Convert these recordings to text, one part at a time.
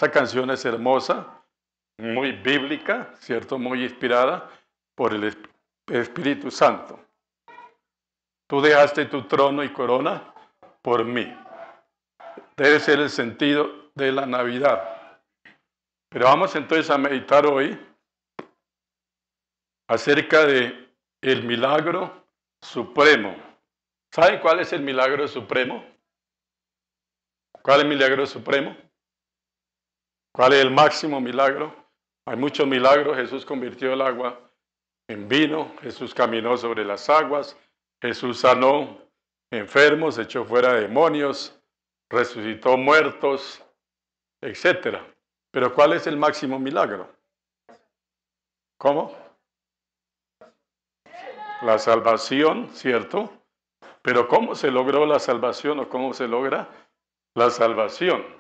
Esa canción es hermosa, muy bíblica, ¿cierto? Muy inspirada por el Espíritu Santo. Tú dejaste tu trono y corona por mí. Debe ser el sentido de la Navidad. Pero vamos entonces a meditar hoy acerca de el milagro supremo. ¿Saben cuál es el milagro supremo? ¿Cuál es el milagro supremo? ¿Cuál es el máximo milagro? Hay muchos milagros. Jesús convirtió el agua en vino, Jesús caminó sobre las aguas, Jesús sanó enfermos, echó fuera demonios, resucitó muertos, etc. Pero ¿cuál es el máximo milagro? ¿Cómo? La salvación, ¿cierto? Pero ¿cómo se logró la salvación o cómo se logra la salvación?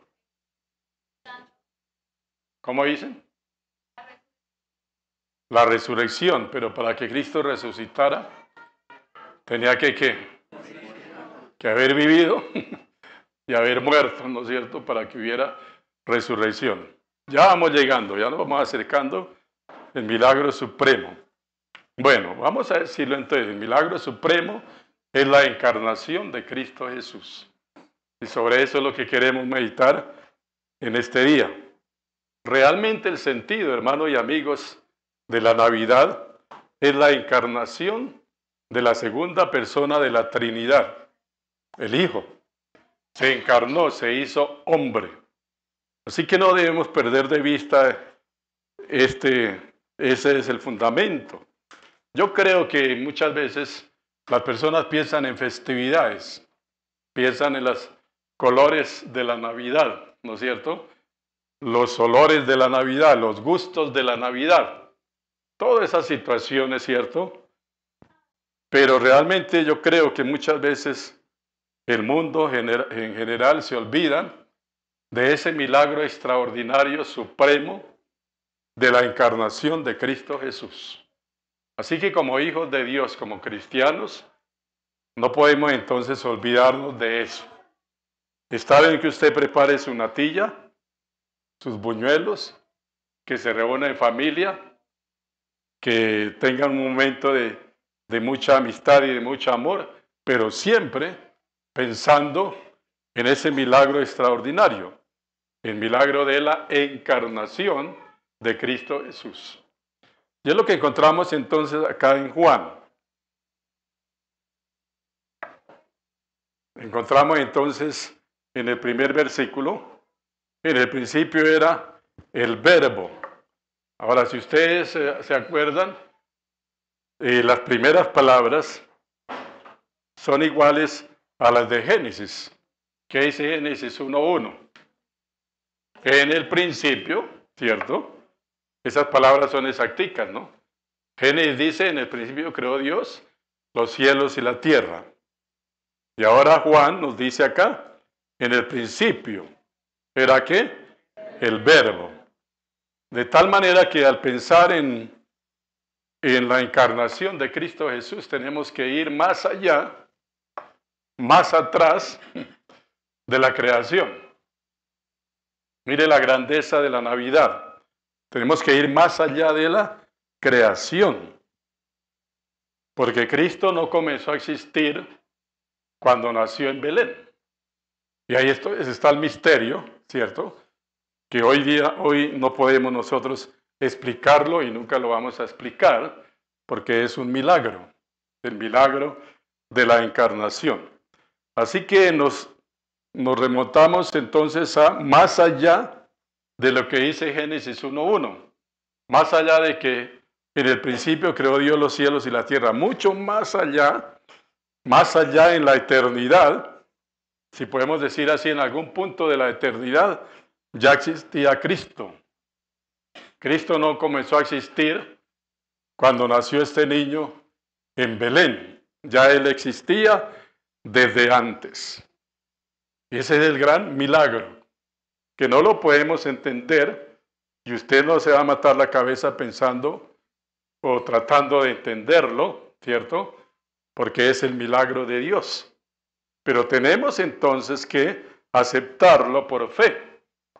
¿Cómo dicen? La resurrección, pero para que Cristo resucitara, tenía que haber vivido y haber muerto, ¿no es cierto?, para que hubiera resurrección. Ya vamos llegando, ya nos vamos acercando al milagro supremo. Bueno, vamos a decirlo entonces, el milagro supremo es la encarnación de Cristo Jesús. Y sobre eso es lo que queremos meditar en este día. Realmente el sentido, hermanos y amigos, de la Navidad es la encarnación de la segunda persona de la Trinidad, el Hijo. Se encarnó, se hizo hombre. Así que no debemos perder de vista ese es el fundamento. Yo creo que muchas veces las personas piensan en festividades, piensan en los colores de la Navidad, ¿no es cierto? Los olores de la Navidad, los gustos de la Navidad. Toda esa situación es cierto, pero realmente yo creo que muchas veces el mundo en general se olvida de ese milagro extraordinario, supremo, de la encarnación de Cristo Jesús. Así que como hijos de Dios, como cristianos, no podemos entonces olvidarnos de eso. Está bien que usted prepare su natilla, sus buñuelos, que se reúna en familia, que tengan un momento de mucha amistad y de mucho amor, pero siempre pensando en ese milagro extraordinario, el milagro de la encarnación de Cristo Jesús. Y es lo que encontramos entonces acá en Juan. Encontramos entonces en el primer versículo, en el principio era el verbo. Ahora, si ustedes se acuerdan, las primeras palabras son iguales a las de Génesis. ¿Qué dice Génesis 1:1? En el principio, ¿cierto? Esas palabras son exacticas, ¿no? Génesis dice, en el principio creó Dios los cielos y la tierra. Y ahora Juan nos dice acá, en el principio, ¿era qué? El verbo. De tal manera que al pensar en la encarnación de Cristo Jesús tenemos que ir más allá, más atrás de la creación. Mire la grandeza de la Navidad. Tenemos que ir más allá de la creación. Porque Cristo no comenzó a existir cuando nació en Belén. Y ahí está el misterio, ¿cierto? Que hoy no podemos nosotros explicarlo y nunca lo vamos a explicar, porque es un milagro, el milagro de la encarnación. Así que nos remontamos entonces a más allá de lo que dice Génesis 1:1, más allá de que en el principio creó Dios los cielos y la tierra, mucho más allá en la eternidad, si podemos decir así, en algún punto de la eternidad, ya existía Cristo. Cristo no comenzó a existir cuando nació este niño en Belén. Ya Él existía desde antes. Y ese es el gran milagro, que no lo podemos entender y usted no se va a matar la cabeza pensando o tratando de entenderlo, ¿cierto? Porque es el milagro de Dios. Pero tenemos entonces que aceptarlo por fe.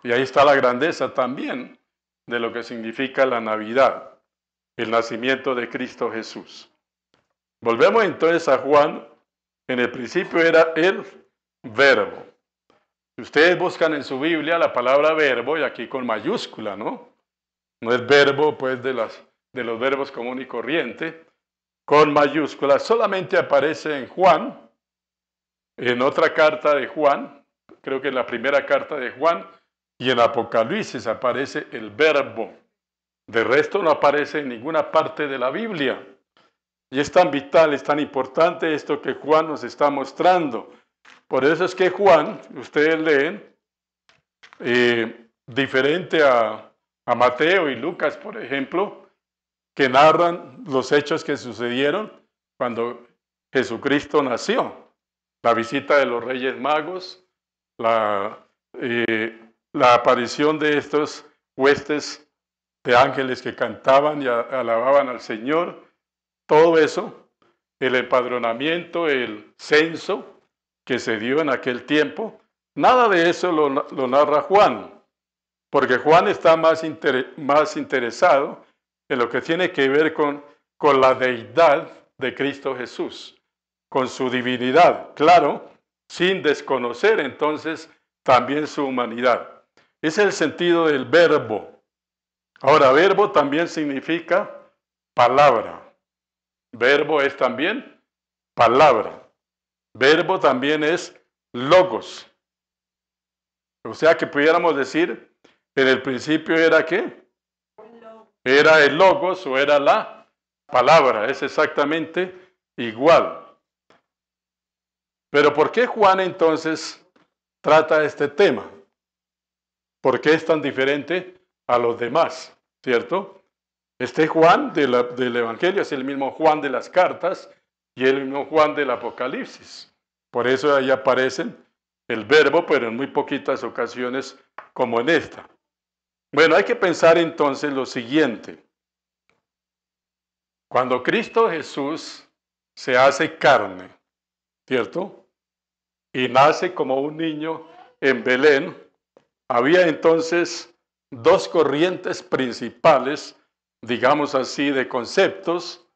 Y ahí está la grandeza también de lo que significa la Navidad, el nacimiento de Cristo Jesús. Volvemos entonces a Juan. En el principio era el verbo. Si ustedes buscan en su Biblia la palabra verbo, y aquí con mayúscula, ¿no? No es verbo, pues, de los verbos común y corriente, con mayúscula. Solamente aparece en Juan, en otra carta de Juan, creo que en la primera carta de Juan, y en Apocalipsis aparece el verbo. De resto no aparece en ninguna parte de la Biblia. Y es tan vital, es tan importante esto que Juan nos está mostrando. Por eso es que Juan, ustedes leen, diferente a Mateo y Lucas, por ejemplo, que narran los hechos que sucedieron cuando Jesucristo nació. La visita de los Reyes Magos, la aparición de estos huestes de ángeles que cantaban y alababan al Señor, todo eso, el empadronamiento, el censo que se dio en aquel tiempo, nada de eso lo narra Juan, porque Juan está más interesado en lo que tiene que ver con la deidad de Cristo Jesús, con su divinidad, claro, sin desconocer entonces también su humanidad. Ese es el sentido del verbo. Ahora, verbo también significa palabra. Verbo es también palabra. Verbo también es logos. O sea que pudiéramos decir, en el principio era ¿qué? Era el logos o era la palabra. Es exactamente igual. Pero ¿por qué Juan entonces trata este tema? ¿Por qué es tan diferente a los demás? ¿Cierto? Este Juan del Evangelio es el mismo Juan de las cartas y el mismo Juan del Apocalipsis. Por eso ahí aparecen el verbo, pero en muy poquitas ocasiones como en esta. Bueno, hay que pensar entonces lo siguiente. Cuando Cristo Jesús se hace carne, ¿cierto? Y nace como un niño en Belén, había entonces dos corrientes principales, digamos así, de conceptos,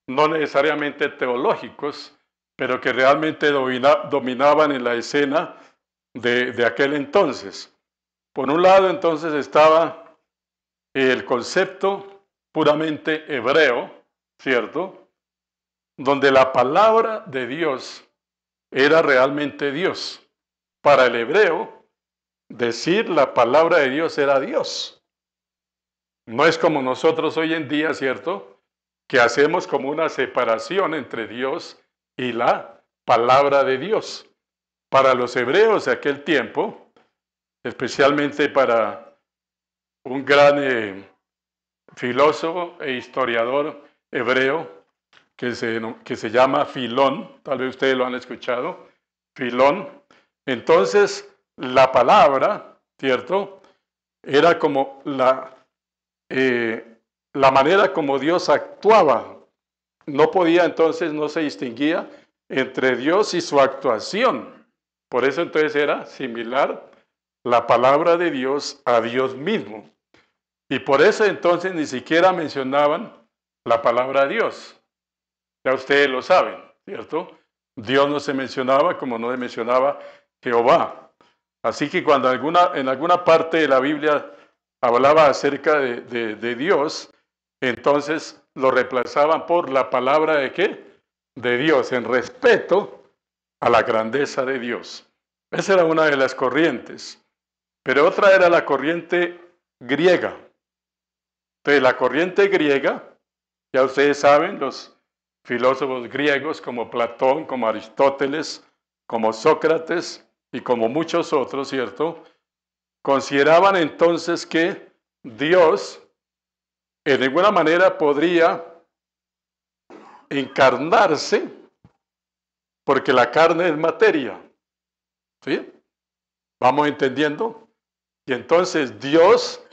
no necesariamente teológicos, pero que realmente dominaban en la escena de aquel entonces. Por un lado, entonces, estaba el concepto puramente hebreo, ¿cierto? Donde la palabra de Dios era realmente Dios. Para el hebreo, decir la palabra de Dios era Dios. No es como nosotros hoy en día, ¿cierto? Que hacemos como una separación entre Dios y la palabra de Dios. Para los hebreos de aquel tiempo, especialmente para un gran filósofo e historiador hebreo que se llama Filón, tal vez ustedes lo han escuchado, Filón. Entonces, la palabra, ¿cierto? Era como la manera como Dios actuaba. No podía entonces, no se distinguía entre Dios y su actuación. Por eso entonces era similar la palabra de Dios a Dios mismo. Y por eso entonces ni siquiera mencionaban la palabra Dios. Ya ustedes lo saben, ¿cierto? Dios no se mencionaba como no se mencionaba Jehová. Así que cuando en alguna parte de la Biblia hablaba acerca de Dios, entonces lo reemplazaban por la palabra de ¿qué? De Dios, en respeto a la grandeza de Dios. Esa era una de las corrientes. Pero otra era la corriente griega. Entonces, la corriente griega, ya ustedes saben, los filósofos griegos como Platón, como Aristóteles, como Sócrates y como muchos otros, ¿cierto? Consideraban entonces que Dios en ninguna manera podría encarnarse porque la carne es materia. ¿Sí? ¿Vamos entendiendo? Y entonces Dios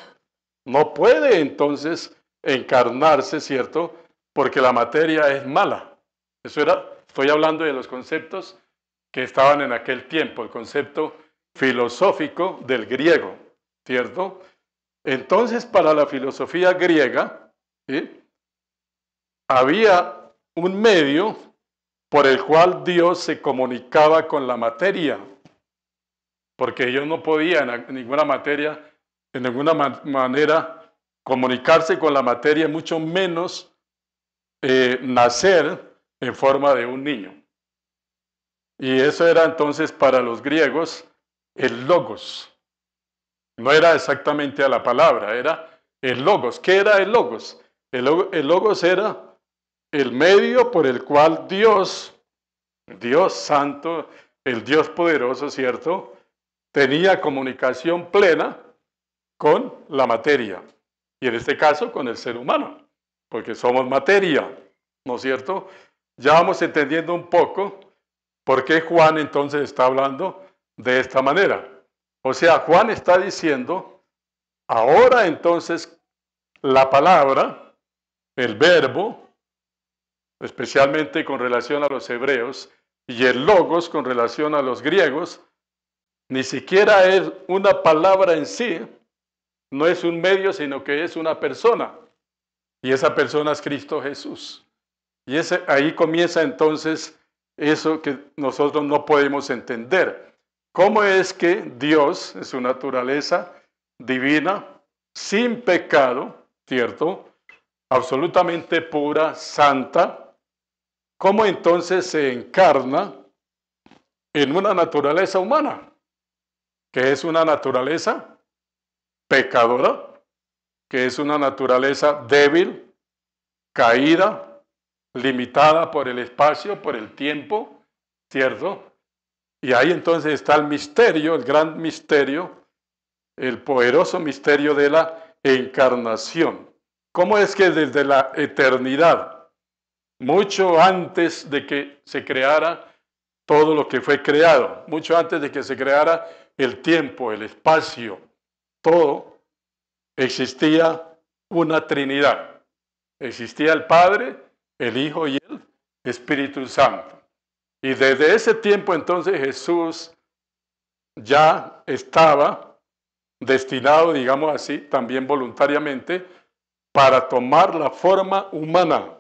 no puede entonces encarnarse, ¿cierto? Porque la materia es mala. Estoy hablando de los conceptos que estaban en aquel tiempo, el concepto filosófico del griego. ¿cierto? Entonces, para la filosofía griega, ¿sí?, había un medio por el cual Dios se comunicaba con la materia, porque ellos no podían en ninguna materia, de ninguna manera comunicarse con la materia, mucho menos nacer en forma de un niño. Y eso era entonces para los griegos el logos. No era exactamente a la palabra, era el logos. ¿Qué era el logos? El logos era el medio por el cual Dios, Dios santo, el Dios poderoso, ¿cierto?, tenía comunicación plena con la materia. Y en este caso con el ser humano, porque somos materia, ¿no es cierto? Ya vamos entendiendo un poco por qué Juan entonces está hablando de esta manera. O sea, Juan está diciendo, ahora entonces la palabra, el verbo, especialmente con relación a los hebreos, y el logos con relación a los griegos, ni siquiera es una palabra en sí, no es un medio, sino que es una persona. Y esa persona es Cristo Jesús. Y ahí comienza entonces eso que nosotros no podemos entender. ¿Cómo es que Dios, en su naturaleza divina, sin pecado, ¿cierto?, absolutamente pura, santa, cómo entonces se encarna en una naturaleza humana, que es una naturaleza pecadora, que es una naturaleza débil, caída, limitada por el espacio, por el tiempo, ¿cierto? Y ahí entonces está el misterio, el gran misterio, el poderoso misterio de la encarnación. ¿Cómo es que desde la eternidad, mucho antes de que se creara todo lo que fue creado, mucho antes de que se creara el tiempo, el espacio, todo, existía una Trinidad? Existía el Padre, el Hijo y el Espíritu Santo. Y desde ese tiempo entonces Jesús ya estaba destinado, digamos así, también voluntariamente, para tomar la forma humana,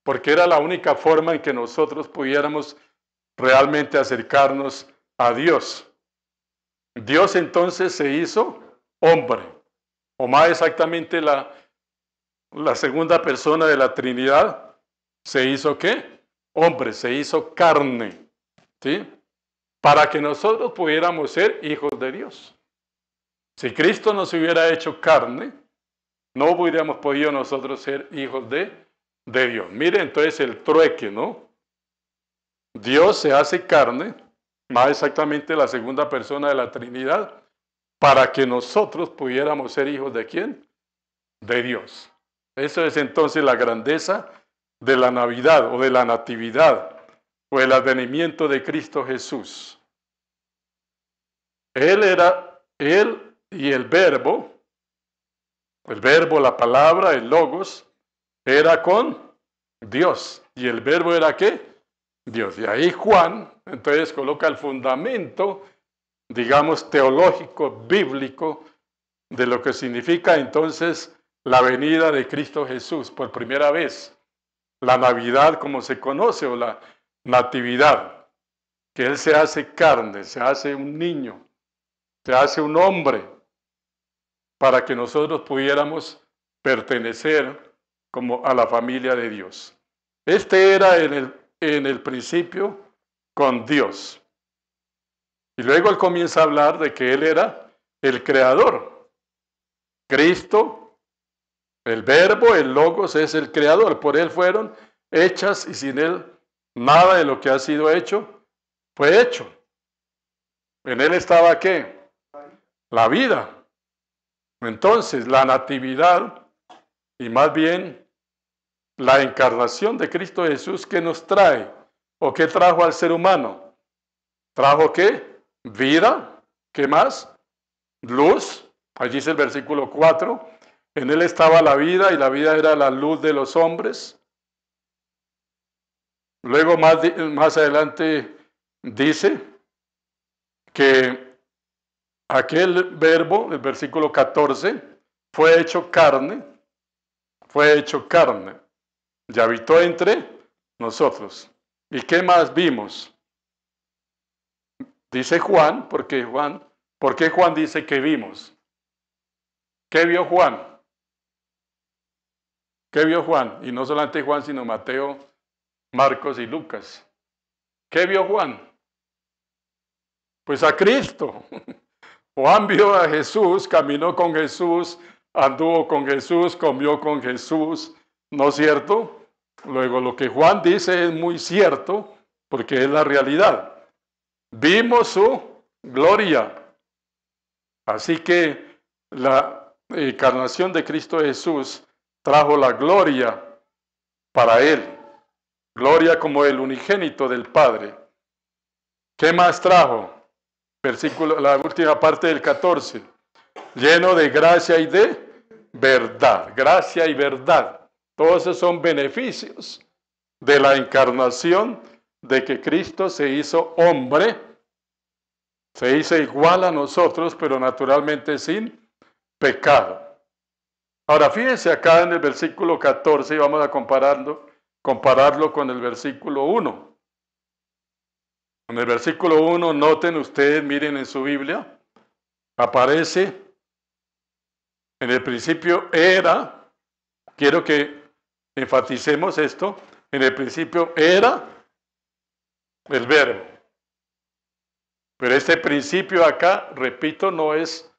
porque era la única forma en que nosotros pudiéramos realmente acercarnos a Dios. Dios entonces se hizo hombre, o más exactamente la segunda persona de la Trinidad se hizo ¿qué? Hombre, se hizo carne, ¿sí?, para que nosotros pudiéramos ser hijos de Dios. Si Cristo nos hubiera hecho carne, no hubiéramos podido nosotros ser hijos de Dios. Mire entonces el trueque, ¿no? Dios se hace carne, más exactamente la segunda persona de la Trinidad, para que nosotros pudiéramos ser hijos de ¿quién? De Dios. Eso es entonces la grandeza de la Navidad o de la Natividad o el advenimiento de Cristo Jesús. Él y el verbo, la palabra, el logos, era con Dios. ¿Y el verbo era qué? Dios. Y ahí Juan entonces coloca el fundamento, digamos, teológico, bíblico, de lo que significa entonces la venida de Cristo Jesús por primera vez. La Navidad como se conoce, o la Natividad, que Él se hace carne, se hace un niño, se hace un hombre, para que nosotros pudiéramos pertenecer como a la familia de Dios. Este era en el principio con Dios. Y luego Él comienza a hablar de que Él era el creador. Cristo, el verbo, el logos, es el creador. Por Él fueron hechas y sin Él nada de lo que ha sido hecho fue hecho. En Él estaba ¿qué? La vida. Entonces, la natividad y más bien la encarnación de Cristo Jesús, ¿qué nos trae? ¿O qué trajo al ser humano? ¿Trajo qué? Vida. ¿Qué más? Luz. Allí dice el versículo 4. En Él estaba la vida y la vida era la luz de los hombres. Luego más adelante dice que aquel verbo, el versículo 14, fue hecho carne, y habitó entre nosotros. ¿Y qué más vimos? Dice Juan, ¿por qué Juan dice que vimos? ¿Qué vio Juan? ¿Qué vio Juan? Y no solamente Juan, sino Mateo, Marcos y Lucas. ¿Qué vio Juan? Pues a Cristo. Juan vio a Jesús, caminó con Jesús, anduvo con Jesús, comió con Jesús, ¿no es cierto? Luego lo que Juan dice es muy cierto, porque es la realidad. Vimos su gloria. Así que la encarnación de Cristo Jesús trajo la gloria para él. Gloria como el unigénito del Padre. ¿Qué más trajo? Versículo, la última parte del 14. Lleno de gracia y de verdad. Gracia y verdad. Todos esos son beneficios de la encarnación, de que Cristo se hizo hombre, se hizo igual a nosotros, pero naturalmente sin pecado. Ahora fíjense acá en el versículo 14 y vamos a compararlo con el versículo 1. En el versículo 1, noten ustedes, miren en su Biblia, aparece, en el principio era, quiero que enfaticemos esto, en el principio era el verbo. Pero este principio acá, repito, no es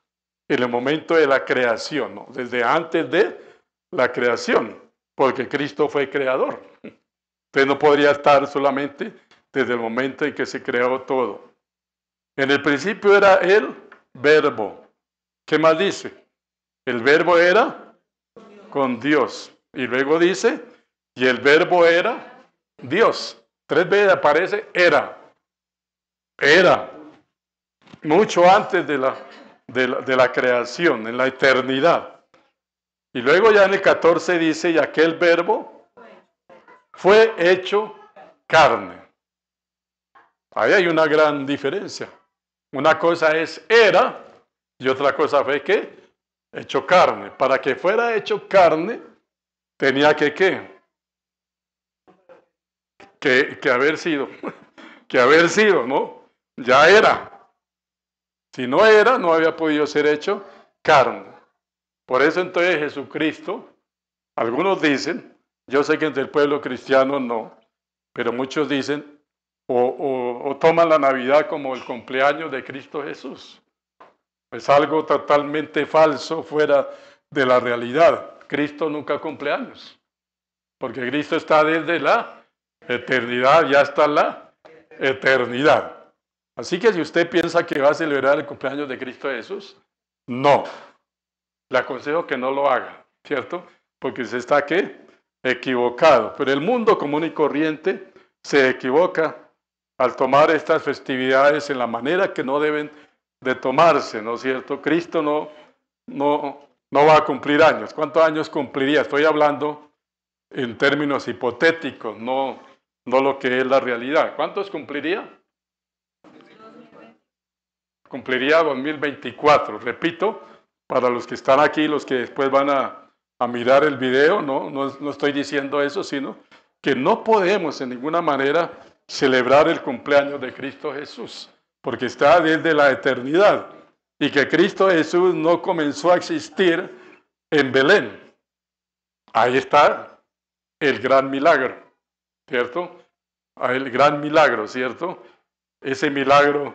en el momento de la creación, ¿no? Desde antes de la creación, porque Cristo fue creador. Entonces no podría estar solamente desde el momento en que se creó todo. En el principio era el verbo. ¿Qué más dice? El verbo era con Dios. Y luego dice, y el verbo era Dios. 3 veces aparece era. Era. Mucho antes de la creación, en la eternidad. Y luego ya en el 14 dice, y aquel verbo fue hecho carne. Ahí hay una gran diferencia. Una cosa es era y otra cosa fue que hecho carne. Para que fuera hecho carne, tenía que ¿qué? Que haber sido. Que haber sido, ¿no? Ya era. Si no era, no había podido ser hecho carne. Por eso entonces Jesucristo, algunos dicen, yo sé que entre el pueblo cristiano no, pero muchos dicen, o toman la Navidad como el cumpleaños de Cristo Jesús. Es algo totalmente falso, fuera de la realidad. Cristo nunca cumple años, porque Cristo está desde la eternidad, ya está en la eternidad. Así que si usted piensa que va a celebrar el cumpleaños de Cristo Jesús, no. Le aconsejo que no lo haga, ¿cierto? Porque se está, ¿qué? Equivocado. Pero el mundo común y corriente se equivoca al tomar estas festividades en la manera que no deben de tomarse, ¿no es cierto? Cristo no va a cumplir años. ¿Cuántos años cumpliría? Estoy hablando en términos hipotéticos, no lo que es la realidad. ¿Cuántos cumpliría? Cumpliría 2024, repito, para los que están aquí, los que después van a mirar el video, no estoy diciendo eso, sino que no podemos en ninguna manera celebrar el cumpleaños de Cristo Jesús, porque está desde la eternidad, y que Cristo Jesús no comenzó a existir en Belén. Ahí está el gran milagro, ¿cierto? El gran milagro, ¿cierto? Ese milagro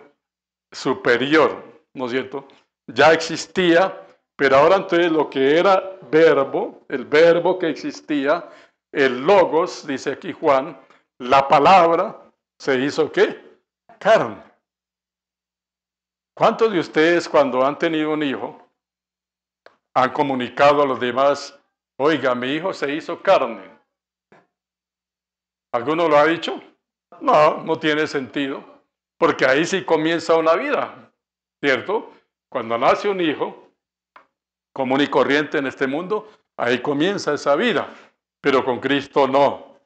superior, ¿no es cierto? Ya existía, pero ahora entonces lo que era verbo, el verbo que existía, el logos, dice aquí Juan, la palabra, se hizo ¿qué? Carne. ¿Cuántos de ustedes cuando han tenido un hijo han comunicado a los demás, oiga, mi hijo se hizo carne? ¿Alguno lo ha dicho? No tiene sentido, porque ahí sí comienza una vida, ¿cierto? Cuando nace un hijo común y corriente en este mundo, ahí comienza esa vida, pero con Cristo no,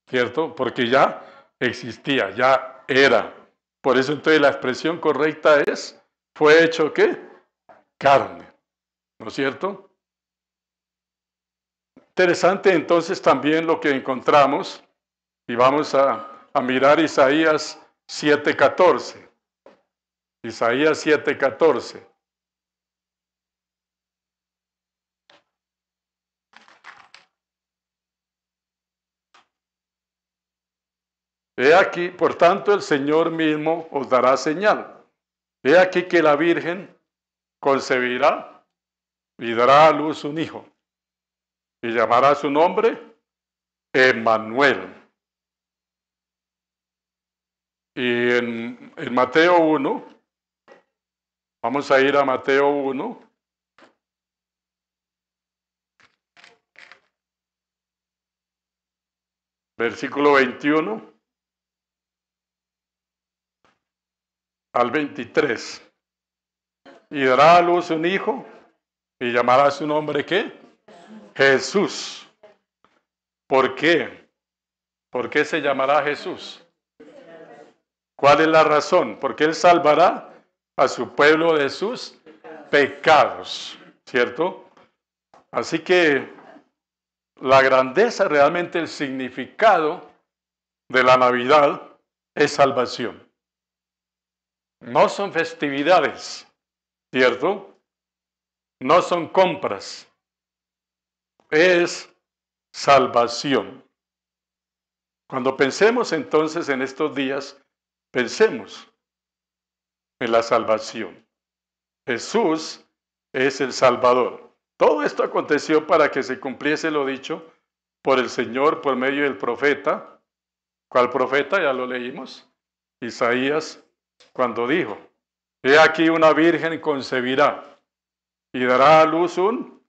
¿cierto? Porque ya existía, ya era. Por eso entonces la expresión correcta es fue hecho ¿qué? Carne, ¿no es cierto? Interesante entonces también lo que encontramos, y vamos a mirar Isaías 7:14. Isaías 7:14. He aquí, por tanto, el Señor mismo os dará señal. He aquí que la Virgen concebirá y dará a luz un hijo, y llamará su nombre Emmanuel. Y en Mateo 1, vamos a ir a Mateo 1, versículo 21 al 23. Y dará a luz un hijo, y llamará su nombre ¿qué? Jesús. ¿Por qué? ¿Por qué se llamará Jesús? ¿Cuál es la razón? Porque Él salvará a su pueblo de sus pecados, ¿cierto? Así que la grandeza, realmente el significado de la Navidad es salvación. No son festividades, ¿cierto? No son compras, es salvación. Cuando pensemos entonces en estos días, pensemos en la salvación. Jesús es el Salvador. Todo esto aconteció para que se cumpliese lo dicho por el Señor por medio del profeta. ¿Cuál profeta? Ya lo leímos. Isaías, cuando dijo, he aquí una virgen concebirá y dará a luz un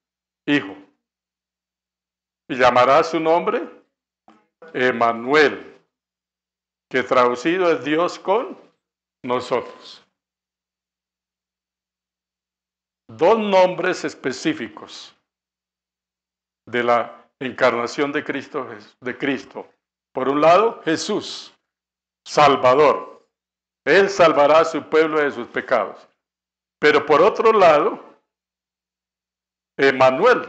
hijo. Y llamará su nombre Emmanuel, que traducido es Dios con nosotros. Dos nombres específicos de la encarnación de Cristo. Por un lado, Jesús, Salvador. Él salvará a su pueblo de sus pecados. Pero por otro lado, Emmanuel.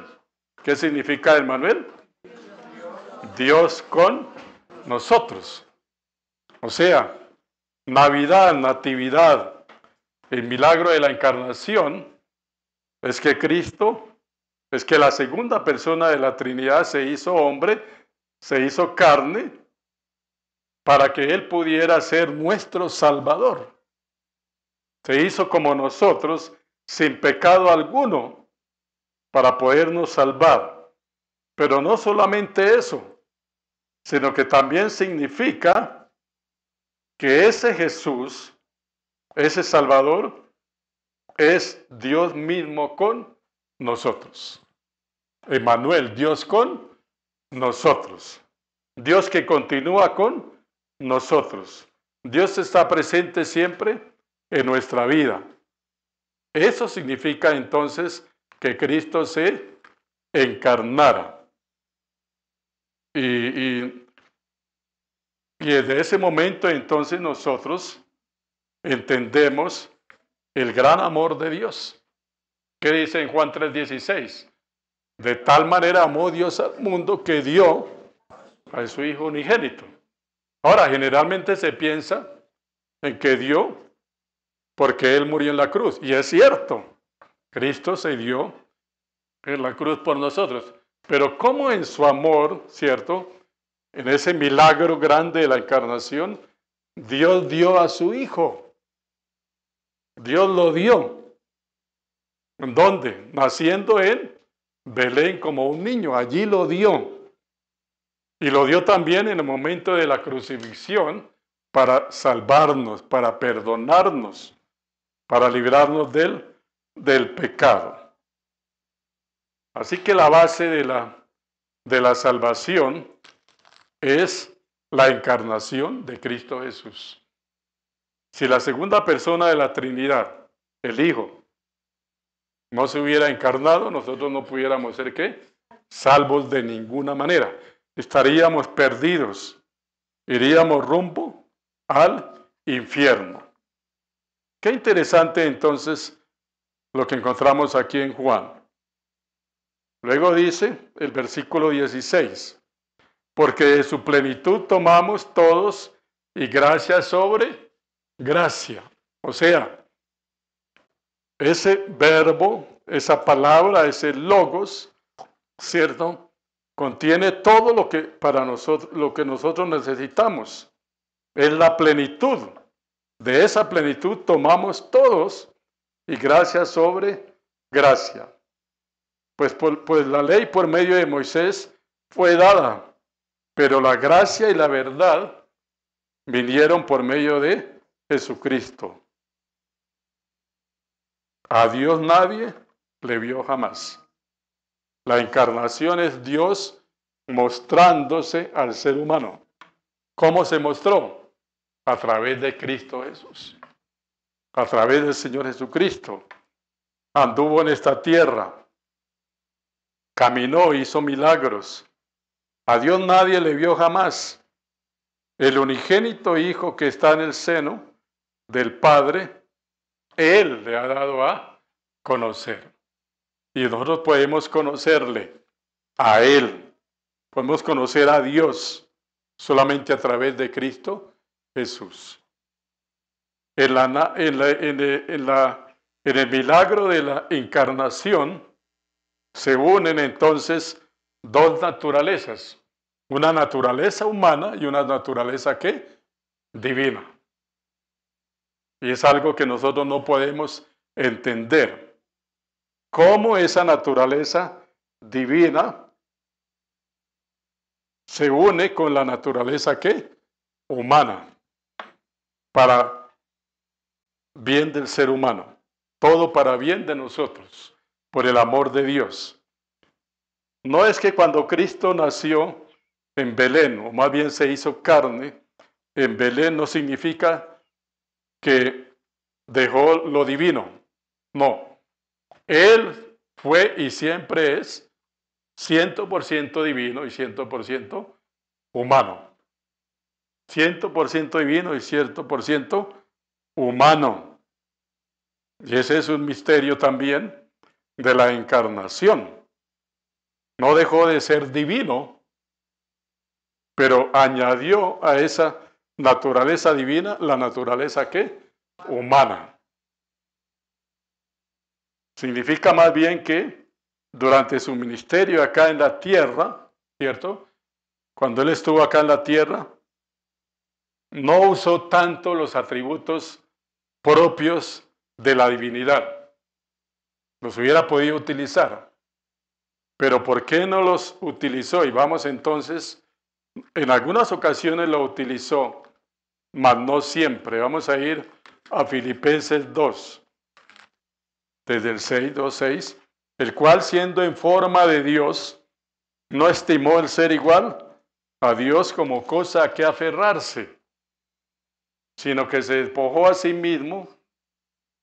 ¿Qué significa Emmanuel? Dios con nosotros. O sea, Navidad, Natividad, el milagro de la encarnación es que Cristo, es que la segunda persona de la Trinidad se hizo hombre, se hizo carne, para que Él pudiera ser nuestro Salvador. Se hizo como nosotros, sin pecado alguno, para podernos salvar. Pero no solamente eso, sino que también significa que ese Jesús, ese Salvador, es Dios mismo con nosotros. Emmanuel, Dios con nosotros. Dios que continúa con nosotros. Dios está presente siempre en nuestra vida. Eso significa entonces que Cristo se encarnara. Y desde ese momento entonces nosotros entendemos el gran amor de Dios. ¿Qué dice en Juan 3:16? De tal manera amó Dios al mundo que dio a su Hijo unigénito. Ahora, generalmente se piensa en que dio porque Él murió en la cruz. Y es cierto, Cristo se dio en la cruz por nosotros. Pero ¿cómo en su amor, cierto, en ese milagro grande de la encarnación, Dios dio a su Hijo? Dios lo dio. ¿En dónde? Naciendo en Belén como un niño. Allí lo dio. Y lo dio también en el momento de la crucifixión para salvarnos, para perdonarnos, para librarnos del pecado. Así que la base de la salvación es la encarnación de Cristo Jesús. Si la segunda persona de la Trinidad, el Hijo, no se hubiera encarnado, nosotros no pudiéramos ser ¿qué? Salvos de ninguna manera. Estaríamos perdidos. Iríamos rumbo al infierno. Qué interesante entonces lo que encontramos aquí en Juan. Luego dice el versículo 16, porque de su plenitud tomamos todos y gracia sobre gracia. O sea, ese verbo, esa palabra, ese logos, ¿cierto? Contiene todo lo que para nosotros, lo que nosotros necesitamos. Es la plenitud. De esa plenitud tomamos todos y gracia sobre gracia. Pues la ley por medio de Moisés fue dada, pero la gracia y la verdad vinieron por medio de Jesucristo. A Dios nadie le vio jamás. La encarnación es Dios mostrándose al ser humano. ¿Cómo se mostró? A través de Cristo Jesús. A través del Señor Jesucristo. Anduvo en esta tierra. Caminó, hizo milagros. A Dios nadie le vio jamás. El unigénito Hijo que está en el seno del Padre, Él le ha dado a conocer. Y nosotros podemos conocerle a Él. Podemos conocer a Dios solamente a través de Cristo Jesús. En el milagro de la encarnación se unen entonces dos naturalezas. Una naturaleza humana y una naturaleza ¿qué? Divina. Y es algo que nosotros no podemos entender. ¿Cómo esa naturaleza divina se une con la naturaleza ¿qué? Humana? Para bien del ser humano. Todo para bien de nosotros. Por el amor de Dios. No es que cuando Cristo nació en Belén, o más bien se hizo carne, en Belén no significa que dejó lo divino. No. Él fue y siempre es 100% divino y 100% humano. 100% divino y 100% humano. Y ese es un misterio también de la encarnación. No dejó de ser divino, pero añadió a esa naturaleza divina la naturaleza ¿qué? Humana. Significa más bien que durante su ministerio acá en la tierra, ¿cierto? Cuando él estuvo acá en la tierra, no usó tanto los atributos propios de la divinidad. Los hubiera podido utilizar. Pero ¿por qué no los utilizó? Y vamos entonces, en algunas ocasiones lo utilizó, mas no siempre. Vamos a ir a Filipenses 2, desde el 6, 2, 6, el cual siendo en forma de Dios, no estimó el ser igual a Dios como cosa a que aferrarse, sino que se despojó a sí mismo,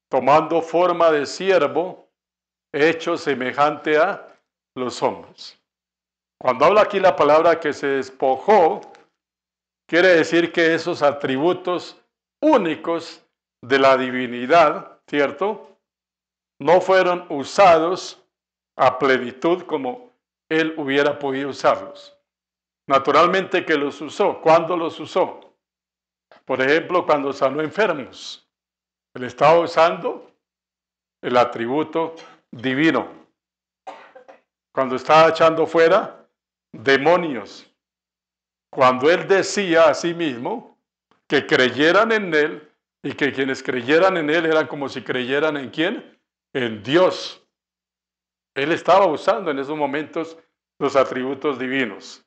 tomando forma de siervo, hecho semejante a los hombres. Cuando habla aquí la palabra que se despojó, quiere decir que esos atributos únicos de la divinidad, ¿cierto? No fueron usados a plenitud como él hubiera podido usarlos. Naturalmente que los usó. ¿Cuándo los usó? Por ejemplo, cuando sanó enfermos. Él estaba usando el atributo divino. Cuando estaba echando fuera demonios. Cuando él decía a sí mismo que creyeran en él y que quienes creyeran en él eran como si creyeran en ¿quién? En Dios. Él estaba usando en esos momentos los atributos divinos.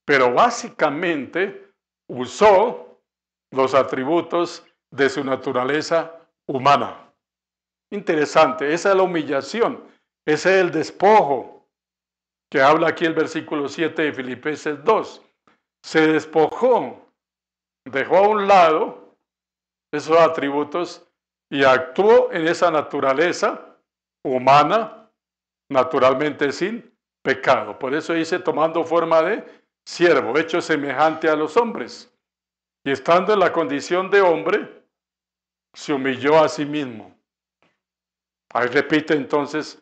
Pero básicamente usó los atributos de su naturaleza humana. Interesante, esa es la humillación, ese es el despojo que habla aquí el versículo 7 de Filipenses 2. Se despojó, dejó a un lado esos atributos y actuó en esa naturaleza humana, naturalmente sin pecado. Por eso dice, tomando forma de siervo, hecho semejante a los hombres. Y estando en la condición de hombre, se humilló a sí mismo. Ahí repite entonces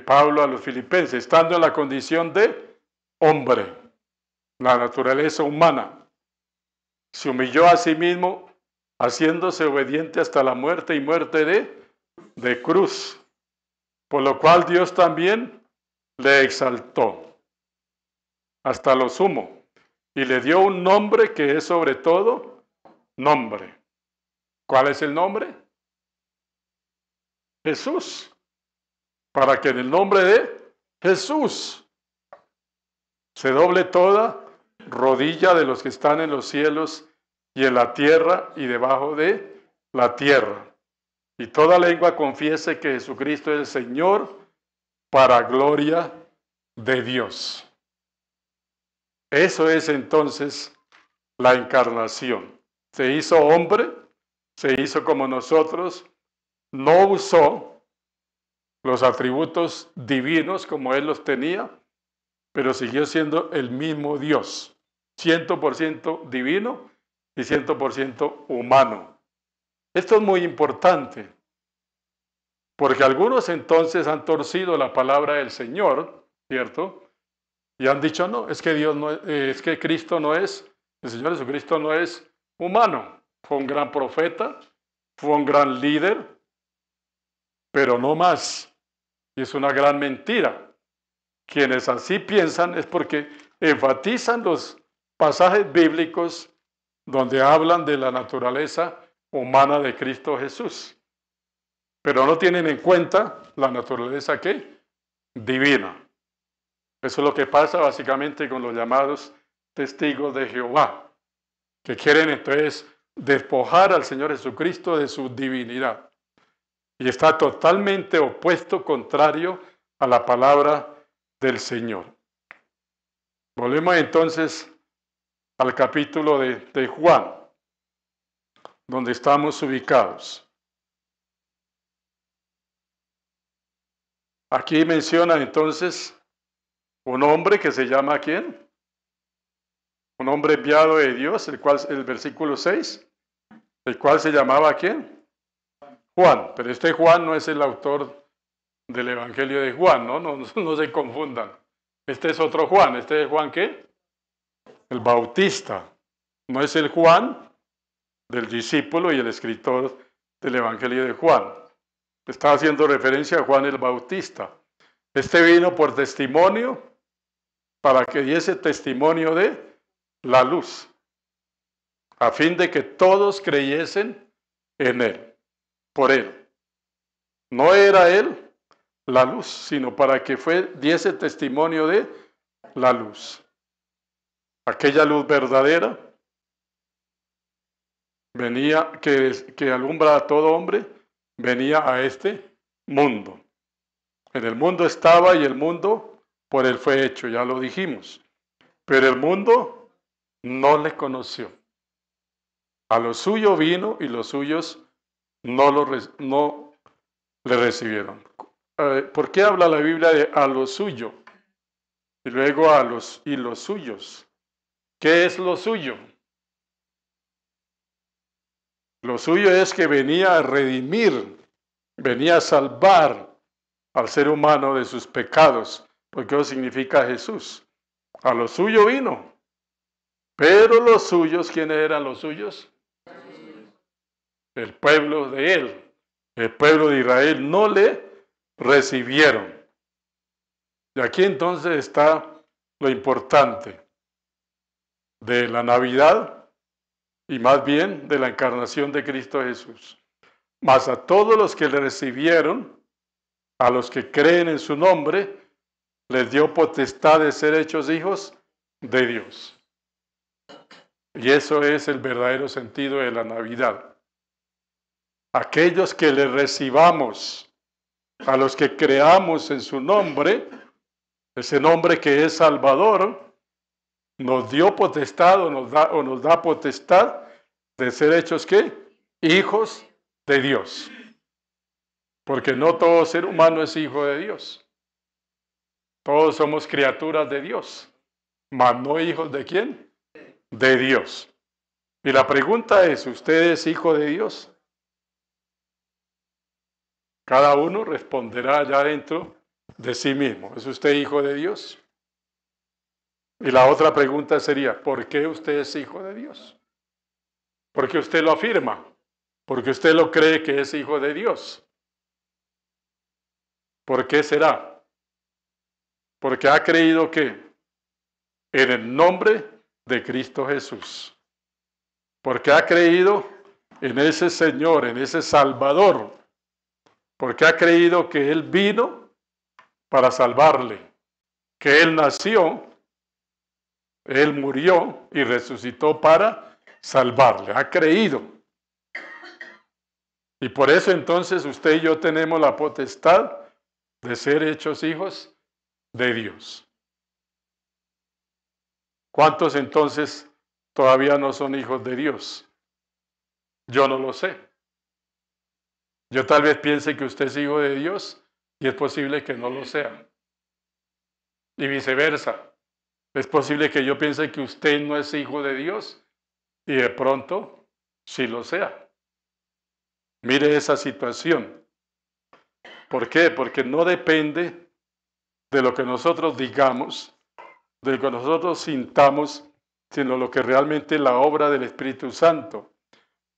Pablo a los filipenses, estando en la condición de hombre, la naturaleza humana, se humilló a sí mismo, haciéndose obediente hasta la muerte y muerte de cruz, por lo cual Dios también le exaltó hasta lo sumo y le dio un nombre que es sobre todo nombre. ¿Cuál es el nombre? Jesús. Para que en el nombre de Jesús se doble toda rodilla de los que están en los cielos y en la tierra y debajo de la tierra. Y toda lengua confiese que Jesucristo es el Señor para gloria de Dios. Eso es entonces la encarnación. Se hizo hombre, se hizo como nosotros, no usó los atributos divinos como Él los tenía, pero siguió siendo el mismo Dios, 100% divino y 100% humano. Esto es muy importante, porque algunos entonces han torcido la palabra del Señor, ¿cierto? Y han dicho, no, es que Dios no es que Cristo no es, el Señor Jesucristo no es humano. Fue un gran profeta, fue un gran líder, pero no más. Y es una gran mentira. Quienes así piensan es porque enfatizan los pasajes bíblicos donde hablan de la naturaleza humana de Cristo Jesús, pero no tienen en cuenta la naturaleza ¿qué? Divina. Eso es lo que pasa básicamente con los llamados testigos de Jehová, que quieren entonces despojar al Señor Jesucristo de su divinidad. Y está totalmente opuesto, contrario a la palabra del Señor. Volvemos entonces al capítulo de Juan, donde estamos ubicados. Aquí menciona entonces un hombre que se llama ¿quién? Un hombre enviado de Dios, el versículo 6, el cual se llamaba ¿quién? Juan, pero este Juan no es el autor del Evangelio de Juan, no se confundan. Este es otro Juan, ¿este es Juan qué? El Bautista, no es el Juan del discípulo y el escritor del Evangelio de Juan. Está haciendo referencia a Juan el Bautista. Este vino por testimonio para que diese testimonio de la luz, a fin de que todos creyesen en él, por él. No era él la luz, sino para que diese testimonio de la luz. Aquella luz verdadera venía, que alumbra a todo hombre, venía a este mundo. En el mundo estaba y el mundo por él fue hecho, ya lo dijimos. Pero el mundo no le conoció. A lo suyo vino y los suyos no le recibieron. ¿Por qué habla la Biblia de a lo suyo? Y luego los suyos. ¿Qué es lo suyo? Lo suyo es que venía a redimir, venía a salvar al ser humano de sus pecados, porque eso significa Jesús. A lo suyo vino, pero los suyos, ¿quiénes eran los suyos? El pueblo de él, el pueblo de Israel, no le recibieron. Y aquí entonces está lo importante de la Navidad y más bien de la encarnación de Cristo Jesús. Mas a todos los que le recibieron, a los que creen en su nombre, les dio potestad de ser hechos hijos de Dios. Y eso es el verdadero sentido de la Navidad. Aquellos que le recibamos, a los que creamos en su nombre, ese nombre que es Salvador, nos dio potestad o nos da potestad de ser hechos ¿qué? Hijos de Dios. Porque no todo ser humano es hijo de Dios. Todos somos criaturas de Dios. Mas no hijos de quién? De Dios. Y la pregunta es, ¿usted es hijo de Dios? Cada uno responderá allá dentro de sí mismo. ¿Es usted hijo de Dios? Y la otra pregunta sería, ¿por qué usted es hijo de Dios? Porque usted lo afirma, porque usted lo cree que es hijo de Dios. ¿Por qué será? Porque ha creído que en el nombre de Cristo Jesús. Porque ha creído en ese Señor, en ese Salvador. Porque ha creído que Él vino para salvarle, que Él nació, Él murió y resucitó para salvarle. Ha creído. Y por eso entonces usted y yo tenemos la potestad de ser hechos hijos de Dios. ¿Cuántos entonces todavía no son hijos de Dios? Yo no lo sé. Yo tal vez piense que usted es hijo de Dios y es posible que no lo sea. Y viceversa. Es posible que yo piense que usted no es hijo de Dios y de pronto sí lo sea. Mire esa situación. ¿Por qué? Porque no depende de lo que nosotros digamos, de lo que nosotros sintamos, sino lo que realmente es la obra del Espíritu Santo,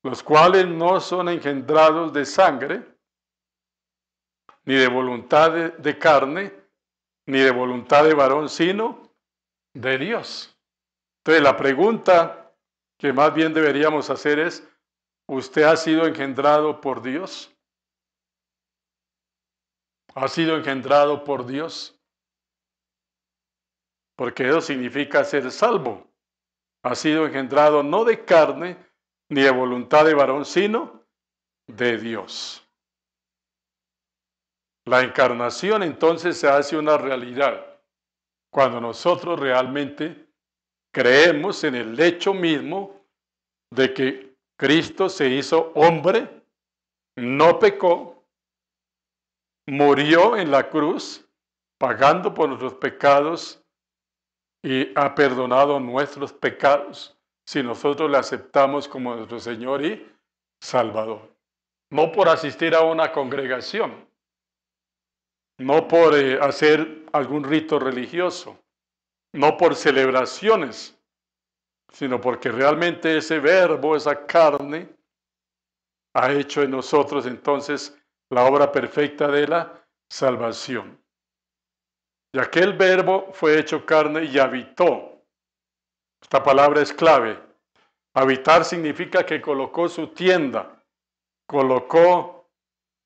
los cuales no son engendrados de sangre, ni de voluntad de carne, ni de voluntad de varón, sino de Dios. Entonces la pregunta que más bien deberíamos hacer es, ¿usted ha sido engendrado por Dios? ¿Ha sido engendrado por Dios? Porque eso significa ser salvo. Ha sido engendrado no de carne, ni de voluntad de varón, sino de Dios. La encarnación entonces se hace una realidad cuando nosotros realmente creemos en el hecho mismo de que Cristo se hizo hombre, no pecó, murió en la cruz, pagando por nuestros pecados y ha perdonado nuestros pecados si nosotros le aceptamos como nuestro Señor y Salvador. No por asistir a una congregación, no por hacer algún rito religioso, no por celebraciones, sino porque realmente ese verbo, esa carne, ha hecho en nosotros entonces la obra perfecta de la salvación. Y aquel verbo fue hecho carne y habitó. Esta palabra es clave. Habitar significa que colocó su tienda, colocó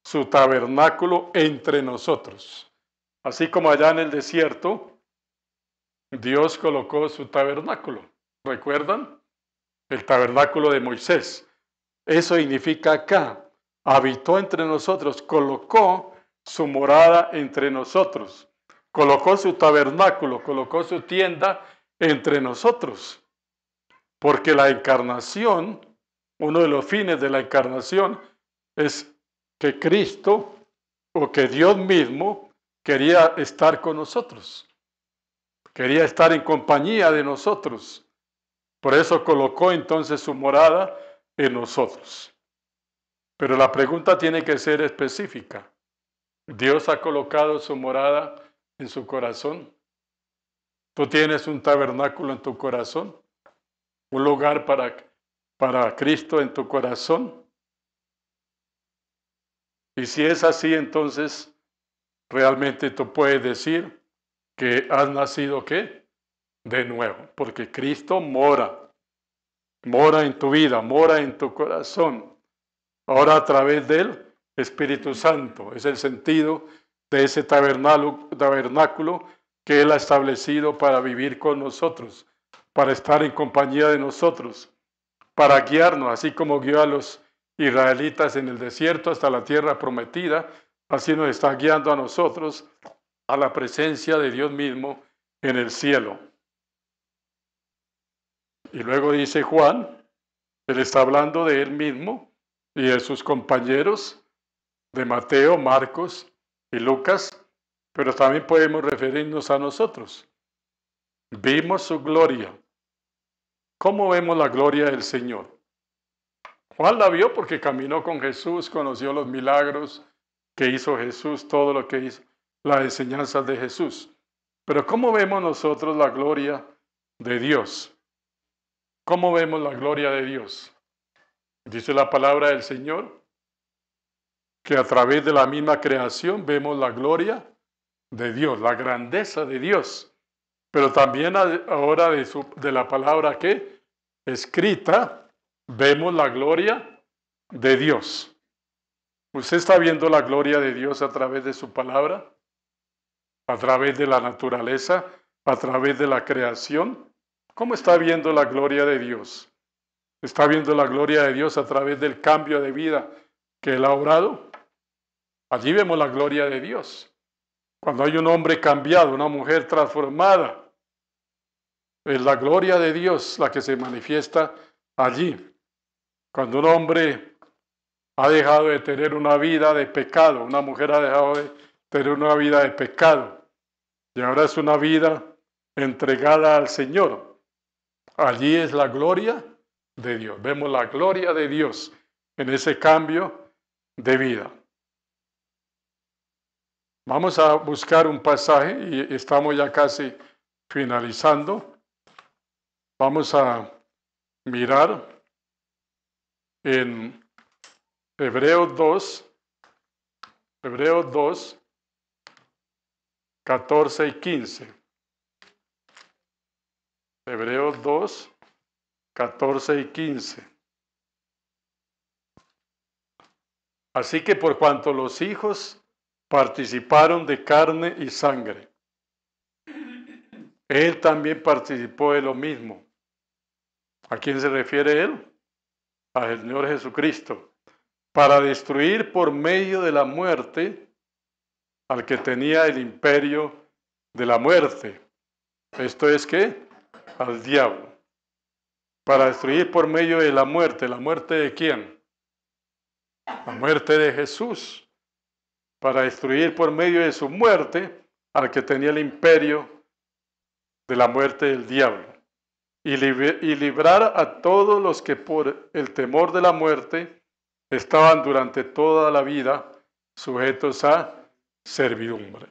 su tabernáculo entre nosotros. Así como allá en el desierto, Dios colocó su tabernáculo. ¿Recuerdan? El tabernáculo de Moisés. Eso significa acá. Habitó entre nosotros, colocó su morada entre nosotros. Colocó su tabernáculo, colocó su tienda entre nosotros. Porque la encarnación, uno de los fines de la encarnación es que Cristo o que Dios mismo quería estar con nosotros. Quería estar en compañía de nosotros. Por eso colocó entonces su morada en nosotros. Pero la pregunta tiene que ser específica. ¿Dios ha colocado su morada en su corazón? ¿Tú tienes un tabernáculo en tu corazón? ¿Un lugar para Cristo en tu corazón? Y si es así, entonces realmente tú puedes decir que has nacido ¿qué? De nuevo, porque Cristo mora en tu vida, mora en tu corazón. Ahora a través del Espíritu Santo, es el sentido de ese tabernáculo que Él ha establecido para vivir con nosotros, para estar en compañía de nosotros, para guiarnos, así como guió a los israelitas en el desierto hasta la tierra prometida, así nos está guiando a nosotros a la presencia de Dios mismo en el cielo. Y luego dice Juan, él está hablando de él mismo y de sus compañeros de Mateo, Marcos y Lucas, pero también podemos referirnos a nosotros. Vimos su gloria ¿Cómo vemos la gloria del Señor? Juan la vio porque caminó con Jesús, conoció los milagros que hizo Jesús, todo lo que hizo, las enseñanzas de Jesús. Pero ¿cómo vemos nosotros la gloria de Dios? ¿Cómo vemos la gloria de Dios? Dice la palabra del Señor que a través de la misma creación vemos la gloria de Dios, la grandeza de Dios. Pero también ahora de la palabra que escrita, vemos la gloria de Dios. ¿Usted está viendo la gloria de Dios a través de su palabra? ¿A través de la naturaleza? ¿A través de la creación? ¿Cómo está viendo la gloria de Dios? ¿Está viendo la gloria de Dios a través del cambio de vida que Él ha obrado? Allí vemos la gloria de Dios. Cuando hay un hombre cambiado, una mujer transformada, es la gloria de Dios la que se manifiesta allí. Cuando un hombre ha dejado de tener una vida de pecado, una mujer ha dejado de tener una vida de pecado y ahora es una vida entregada al Señor. Allí es la gloria de Dios. Vemos la gloria de Dios en ese cambio de vida. Vamos a buscar un pasaje y estamos ya casi finalizando. Vamos a mirar en Hebreos 2, 14 y 15. Hebreos 2, 14 y 15. Así que por cuanto los hijos participaron de carne y sangre, Él también participó de lo mismo. ¿A quién se refiere Él? Al Señor Jesucristo. Para destruir por medio de la muerte al que tenía el imperio de la muerte. Esto es ¿qué? Al diablo. Para destruir por medio de la muerte. ¿La muerte de quién? La muerte de Jesús. Para destruir por medio de su muerte al que tenía el imperio de la muerte del diablo. Y librar a todos los que por el temor de la muerte estaban durante toda la vida sujetos a servidumbre.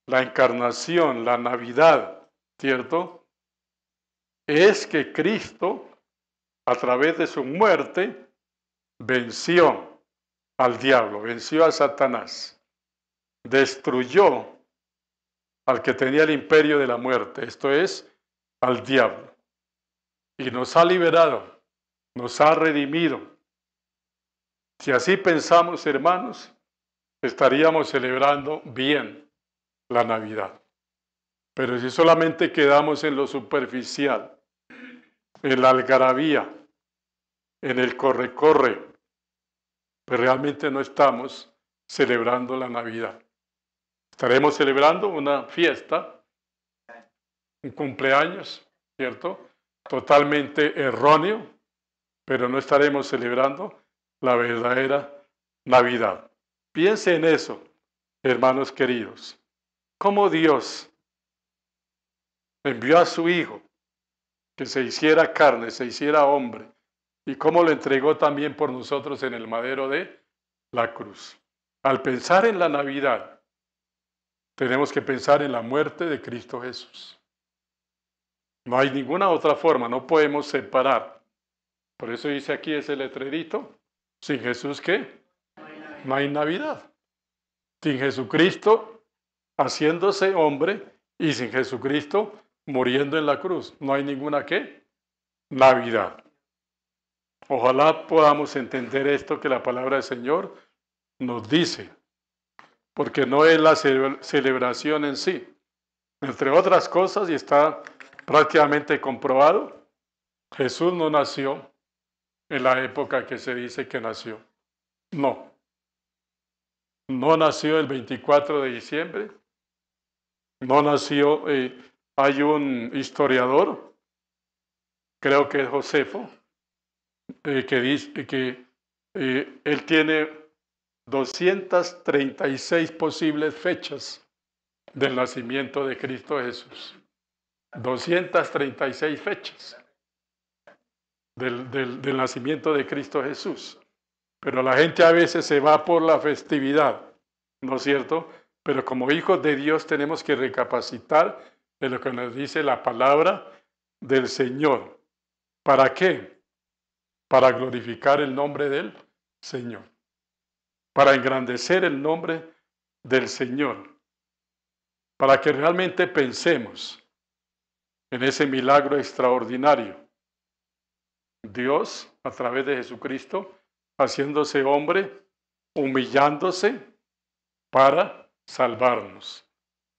La encarnación, la Navidad, ¿cierto? Es que Cristo, a través de su muerte, venció al diablo, venció a Satanás, destruyó al que tenía el imperio de la muerte, esto es, al diablo, y nos ha liberado, nos ha redimido. Si así pensamos, hermanos, estaríamos celebrando bien la Navidad. Pero si solamente quedamos en lo superficial, en la algarabía, en el corre-corre, pues realmente no estamos celebrando la Navidad. Estaremos celebrando una fiesta, un cumpleaños, ¿cierto? Totalmente erróneo, pero no estaremos celebrando la verdadera Navidad. Piense en eso, hermanos queridos. Cómo Dios envió a su Hijo que se hiciera carne, se hiciera hombre, y cómo lo entregó también por nosotros en el madero de la cruz. Al pensar en la Navidad, tenemos que pensar en la muerte de Cristo Jesús. No hay ninguna otra forma, no podemos separar. Por eso dice aquí ese letrerito, sin Jesús, ¿qué? No hay Navidad. Sin Jesucristo haciéndose hombre y sin Jesucristo muriendo en la cruz. No hay ninguna ¿qué? Navidad. Ojalá podamos entender esto que la palabra del Señor nos dice, porque no es la celebración en sí. Entre otras cosas, y está prácticamente comprobado, Jesús no nació en la época que se dice que nació. No. No nació el 24 de diciembre. No nació, hay un historiador, creo que es Josefo, que dice que él tiene 236 posibles fechas del nacimiento de Cristo Jesús. 236 fechas del nacimiento de Cristo Jesús. Pero la gente a veces se va por la festividad, ¿no es cierto? Pero como hijos de Dios tenemos que recapacitar de lo que nos dice la palabra del Señor. ¿Para qué? Para glorificar el nombre del Señor. Para engrandecer el nombre del Señor. Para que realmente pensemos en ese milagro extraordinario. Dios, a través de Jesucristo, haciéndose hombre, humillándose para salvarnos.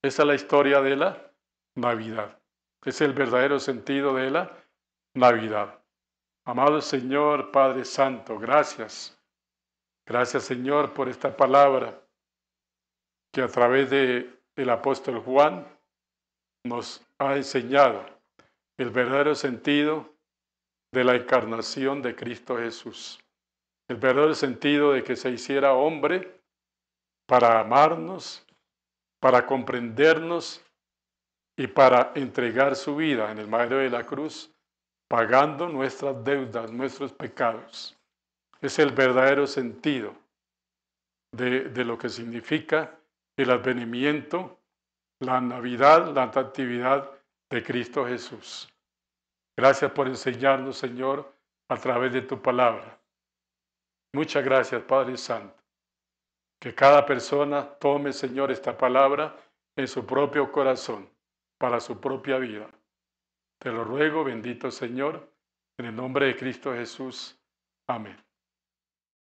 Esa es la historia de la Navidad. Es el verdadero sentido de la Navidad. Amado Señor, Padre Santo, gracias. Gracias, Señor, por esta palabra que a través del apóstol Juan nos ha enseñado el verdadero sentido de la encarnación de Cristo Jesús. El verdadero sentido de que se hiciera hombre para amarnos, para comprendernos y para entregar su vida en el madero de la cruz, pagando nuestras deudas, nuestros pecados. Es el verdadero sentido de lo que significa el advenimiento, la Navidad, la natividad de Cristo Jesús. Gracias por enseñarnos, Señor, a través de tu palabra. Muchas gracias, Padre Santo. Que cada persona tome, Señor, esta palabra en su propio corazón, para su propia vida. Te lo ruego, bendito Señor, en el nombre de Cristo Jesús. Amén.